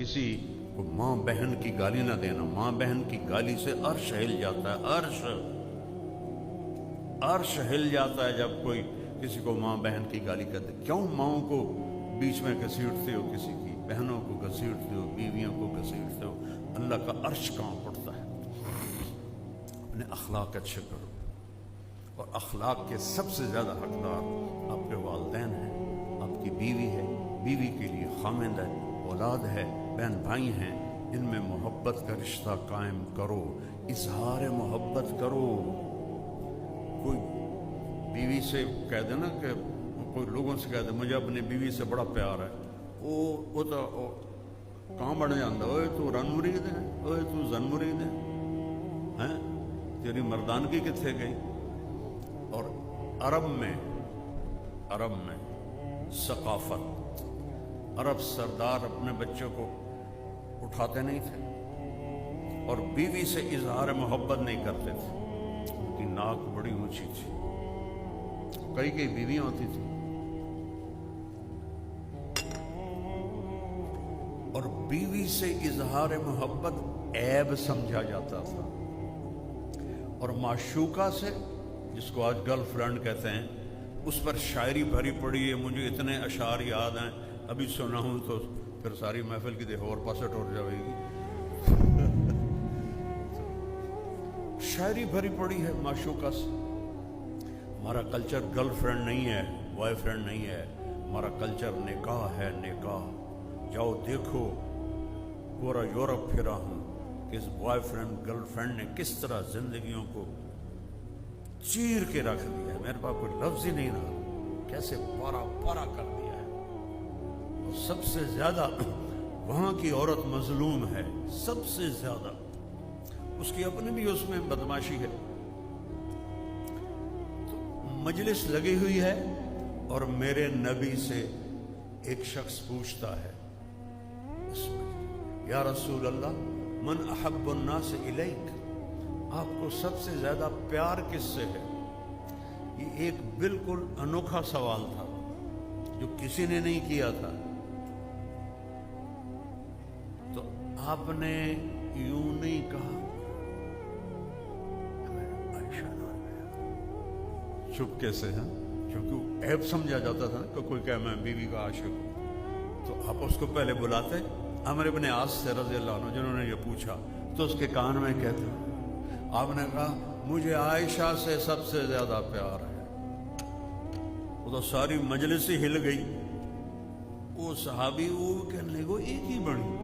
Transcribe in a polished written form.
کسی کو ماں بہن کی گالی نہ دینا. ماں بہن کی گالی سے عرش ہل جاتا ہے. عرش ہل جاتا ہے جب کوئی کسی کو ماں بہن کی گالی کرتے. کیوں ماؤں کو بیچ میں گھسیٹتے ہو, کسی کی بہنوں کو گھسیٹتے ہو, بیویوں کو گھسیٹتے ہو؟ اللہ کا عرش کہاں پڑتا ہے؟ اپنے اخلاق اچھے کرو, اور اخلاق کے سب سے زیادہ حقدار آپ کے والدین ہیں, آپ کی بیوی ہے, بیوی کے لیے خامند ہے, اولاد ہے, بہن بھائی ہیں. ان میں محبت کا رشتہ قائم کرو, اظہار محبت کرو. کوئی بیوی سے کہہ دے نا, کہ کوئی لوگوں سے کہہ دے مجھے اپنی بیوی سے بڑا پیار ہے, وہ تو کہاں بڑھ جاتا, اوے تو رن مرید ہے, اوے تو زن مرید ہے, تیری مردانگی کتنے گئی؟ اور عرب میں ثقافت, عرب سردار اپنے بچوں کو اٹھاتے نہیں تھے اور بیوی سے اظہار محبت نہیں کرتے تھے. ان کی ناک بڑی اونچی تھی, کئی بیویاں ہوتی تھیں, اور بیوی سے اظہار محبت عیب سمجھا جاتا تھا. اور معشوقہ سے, جس کو آج گرل فرینڈ کہتے ہیں, اس پر شاعری بھری پڑی ہے. مجھے اتنے اشعار یاد ہیں, ابھی سنا ہوں تو پھر ساری محفل کی دیکھو اور پاسٹ ہو جائے گی. شاعری بھری پڑی ہے معشوقہ سے. ہمارا کلچر گرل فرینڈ نہیں ہے, بوائے فرینڈ نہیں ہے, ہمارا کلچر نکاح ہے. نکاح جاؤ دیکھو, پورا یورپ پھرا ہوں کہ اس بوائے فرینڈ گرل فرینڈ نے کس طرح زندگیوں کو چیر کے رکھ دیا ہے. میرے پاس کوئی لفظ ہی نہیں رہا, کیسے پارا پارا کر دیا ہے. اور سب سے زیادہ وہاں کی عورت مظلوم ہے, سب سے زیادہ. اس کی اپنی بھی اس میں بدماشی ہے. تو مجلس لگی ہوئی ہے اور میرے نبی سے ایک شخص پوچھتا ہے, یا رسول اللہ من احب الناس الیک, آپ کو سب سے زیادہ پیار کس سے ہے؟ یہ ایک بالکل انوکھا سوال تھا جو کسی نے نہیں کیا تھا. تو آپ نے یوں نہیں کہا, چپکے سے, کیونکہ عیب سمجھا جاتا تھا کہ کوئی کہے میں بیوی کا عاشق ہوں. تو آپ اس کو پہلے بلاتے عمرو بن عاص سے رضی اللہ عنہ, جنہوں نے یہ پوچھا, تو اس کے کان میں کہتے, آپ نے کہا مجھے عائشہ سے سب سے زیادہ پیار ہے. وہ تو ساری مجلس ہی ہل گئی. وہ صحابی وہ کہنے لگے ایک ہی بڑی